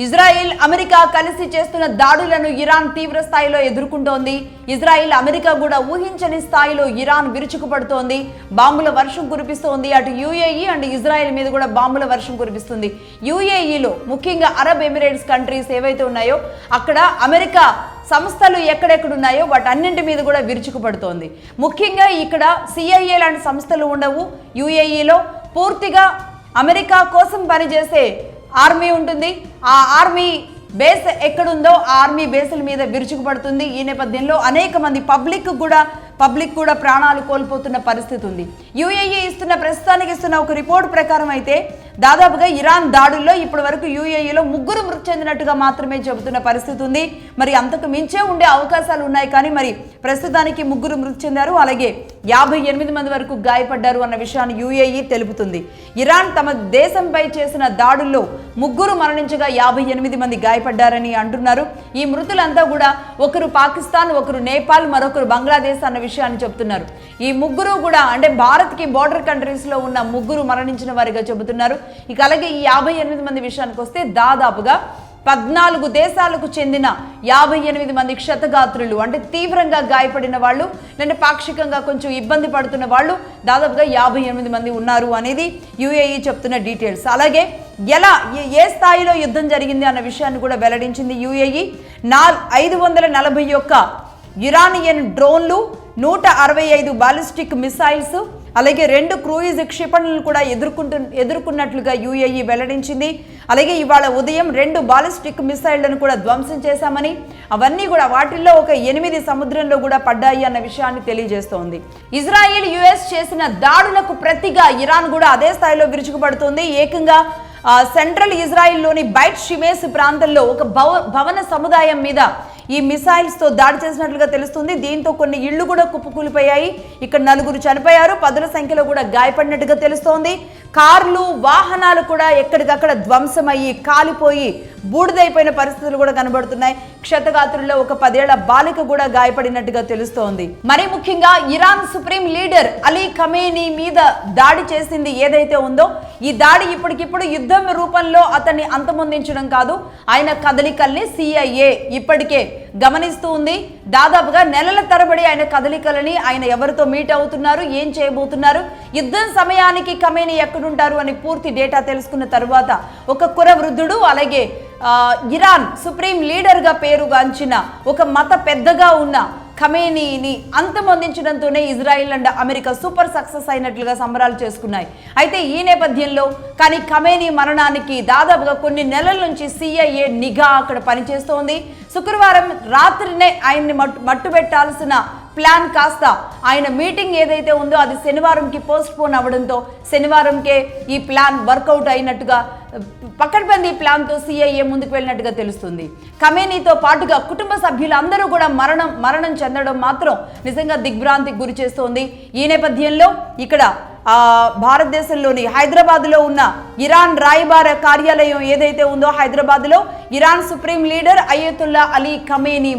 Israel America కలిసి చేస్తున్న దాడులను ఇరాన్ తీవ్ర స్థాయిలో ఎదుర్కొంటోంది. ఇజ్రాయెల్ అమెరికా కూడా ఊహించని స్థాయిలో ఇరాన్ విరుచుకుపడుతోంది, బాంబుల వర్షం కురిపిస్తోంది. అటు యుఏఈ అండ్ ఇజ్రాయెల్ మీద కూడా బాంబుల వర్షం కురిపిస్తుంది. యుఏఈలో ముఖ్యంగా అరబ్ ఎమిరేట్స్ కంట్రీస్ ఏవైతే ఉన్నాయో అక్కడ అమెరికా సంస్థలు ఎక్కడెక్కడున్నాయో వాటన్నింటి మీద కూడా విరుచుకుపడుతోంది. ముఖ్యంగా ఇక్కడ సిఐఏ లాంటి సంస్థలు ఉండవు. యుఏఈలో పూర్తిగా అమెరికా కోసం పనిచేసే ఆర్మీ ఉంటుంది. ఆ ఆర్మీ బేస్ ఎక్కడుందో ఆ ఆర్మీ బేసుల మీద విరుచుకుపడుతుంది. ఈ నేపథ్యంలో అనేక మంది పబ్లిక్ కూడా ప్రాణాలు కోల్పోతున్న పరిస్థితి ఉంది. యుఏఈ ప్రస్తుతానికి ఇస్తున్న ఒక రిపోర్ట్ ప్రకారం అయితే దాదాపుగా ఇరాన్ దాడుల్లో ఇప్పటి వరకు యుఏఈలో 3 మృతి చెందినట్టుగా మాత్రమే చెబుతున్న పరిస్థితి ఉంది. మరి అంతకు మించే ఉండే అవకాశాలు ఉన్నాయి, కానీ మరి ప్రస్తుతానికి 3 మృతి చెందారు, అలాగే 58 మంది వరకు గాయపడ్డారు అన్న విషయాన్ని యుఏఈ తెలుపుతుంది. ఇరాన్ తమ దేశంపై చేసిన దాడుల్లో 3 మరణించగా 58 మంది గాయపడ్డారని అంటున్నారు. ఈ మృతులంతా కూడా ఒకరు పాకిస్తాన్, ఒకరు నేపాల్, మరొకరు బంగ్లాదేశ్ అన్న విషయాన్ని చెబుతున్నారు. ఈ 3 కూడా అంటే భారత్కి బోర్డర్ కంట్రీస్ లో ఉన్న 3 మరణించిన వారిగా చెబుతున్నారు. ఇక అలాగే ఈ 58 మంది విషయానికి వస్తే దాదాపుగా 14 దేశాలకు చెందిన 58 మంది క్షతగాత్రులు అంటే తీవ్రంగా గాయపడిన వాళ్ళు లేదా పాక్షికంగా కొంచెం ఇబ్బంది పడుతున్న వాళ్ళు దాదాపుగా 58 మంది ఉన్నారు అనేది యుఏఈ చెప్తున్న డీటెయిల్స్. అలాగే ఏ స్థాయిలో యుద్ధం జరిగింది అన్న విషయాన్ని కూడా వెల్లడించింది యుఏఈ. 541 ఇరానియన్ డ్రోన్లు, 165 బాలిస్టిక్ మిసైల్స్, అలాగే 2 క్రూయిజ్ క్షిపణులను కూడా ఎదుర్కొన్నట్లుగా యుఏఈ వెల్లడించింది. అలాగే ఇవాళ ఉదయం 2 బాలిస్టిక్ మిసైళ్లను కూడా ధ్వంసం చేశామని, అవన్నీ కూడా వాటిల్లో ఒక 8 సముద్రంలో కూడా పడ్డాయి అన్న విషయాన్ని తెలియజేస్తోంది. ఇజ్రాయెల్ యుఎస్ చేసిన దాడులకు ప్రతిగా ఇరాన్ కూడా అదే స్థాయిలో విరుచుకుపడుతోంది. ఏకంగా సెంట్రల్ ఇజ్రాయిల్లోని బైట్ షిమేస్ ప్రాంతంలో ఒక భవన సముదాయం మీద ఈ మిసైల్స్ తో దాడి చేసినట్లుగా తెలుస్తుంది. దీంతో కొన్ని ఇళ్లు కూడా కుప్పకూలిపోయాయి. ఇక్కడ 4 చనిపోయారు, 10ల సంఖ్యలో కూడా గాయపడినట్టుగా తెలుస్తోంది. కార్లు, వాహనాలు కూడా ఎక్కడికక్కడ ధ్వంసమయ్యి కాలిపోయి బూడిదైపోయిన పరిస్థితులు కూడా కనబడుతున్నాయి. క్షతగాత్రుల్లో ఒక 10 ఏళ్ల బాలిక కూడా గాయపడినట్టుగా తెలుస్తోంది. మరి ముఖ్యంగా Iran supreme leader Ali Khamenei మీద దాడి చేసింది ఏదైతే ఉందో ఈ దాడి ఇప్పటికిప్పుడు యుద్ధం రూపంలో అతన్ని అంతమొందించడం కాదు, ఆయన కదలికల్ని సిఐఏ ఇప్పటికే గమనిస్తూ ఉంది. దాదాపుగా నెలల తరబడి ఆయన కదలికలని, ఆయన ఎవరితో మీట్ అవుతున్నారు, ఏం చేయబోతున్నారు, యుద్ధం సమయానికి ఖమేనీ ఎక్కడుంటారు అని పూర్తి డేటా తెలుసుకున్న తరువాత ఒక కుర వృద్ధుడు, అలాగే ఇరాన్ సుప్రీం లీడర్గా పేరుగాంచిన ఒక మత పెద్దగా ఉన్న ఖమేనీని అంతమొందించడంతోనే Israel and America super success అయినట్లుగా సంబరాలు చేసుకున్నాయి. అయితే ఈ నేపథ్యంలో కానీ ఖమేనీ మరణానికి దాదాపుగా కొన్ని నెలల నుంచి సిఐఏ నిఘా అక్కడ పనిచేస్తోంది. శుక్రవారం రాత్రినే ఆయన్ని మట్టుబెట్టాల్సిన ప్లాన్ కాస్త ఆయన మీటింగ్ ఏదైతే ఉందో అది శనివారంకి పోస్ట్ పోన్ అవ్వడంతో శనివారంకే ఈ ప్లాన్ వర్కౌట్ అయినట్టుగా పకడ్బందీ ప్లాన్తో సిఐఏ ముందుకు వెళ్ళినట్టుగా తెలుస్తుంది. ఖమేనీతో పాటుగా కుటుంబ సభ్యులందరూ కూడా మరణం చెందడం మాత్రం నిజంగా దిగ్భ్రాంతికి గురి చేస్తోంది. ఈ నేపథ్యంలో ఇక్కడ భారతదేశంలోని హైదరాబాద్లో ఉన్న ఇరాన్ రాయబార కార్యాలయం ఏదైతే ఉందో హైదరాబాద్లో Iran supreme leader Ayatollah Ali Khamenei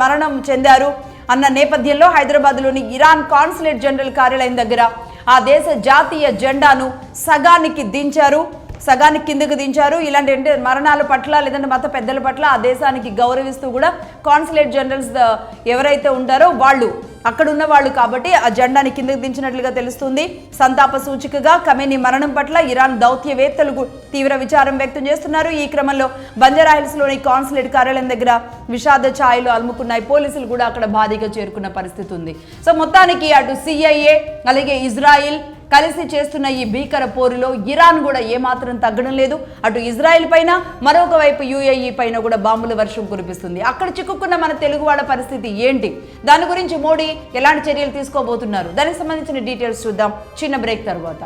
మరణం చెందారు అన్న నేపథ్యంలో హైదరాబాద్లోని ఇరాన్ కాన్సులేట్ జనరల్ కార్యాలయం దగ్గర ఆ దేశ జాతీయ జెండాను సగానికి కిందకు దించారు. ఇలాంటి మరణాల పట్ల లేదంటే మత పెద్దల పట్ల ఆ దేశానికి గౌరవిస్తూ కూడా కాన్సులేట్ జనరల్స్ ఎవరైతే ఉంటారో వాళ్ళు అక్కడ ఉన్న వాళ్ళు కాబట్టి ఆ జెండాని కిందకు దించినట్లుగా తెలుస్తుంది. సంతాప సూచికగా ఖమేనీ మరణం పట్ల ఇరాన్ దౌత్యవేత్తలు తీవ్ర విచారం వ్యక్తం చేస్తున్నారు. ఈ క్రమంలో బంజారాహిల్స్లోని కాన్సులేట్ కార్యాలయం దగ్గర విషాద ఛాయలు అలుముకున్నాయి. పోలీసులు కూడా అక్కడ భారీగా చేరుకున్న పరిస్థితి ఉంది. సో మొత్తానికి అటు సిఐఏ అలాగే ఇజ్రాయిల్ కలిసి చేస్తున్న ఈ భీకర పోరులో ఇరాన్ కూడా ఏమాత్రం తగ్గడం లేదు. అటు ఇజ్రాయెల్ పైన మరొక వైపు యుఏఈ పైన కూడా బాంబుల వర్షం కురిపిస్తుంది. అక్కడ చిక్కుకున్న మన తెలుగువాడ పరిస్థితి ఏంటి, దాని గురించి మోడీ ఎలాంటి చర్యలు తీసుకోబోతున్నారు, దానికి సంబంధించిన డీటెయిల్స్ చూద్దాం చిన్న బ్రేక్ తర్వాత.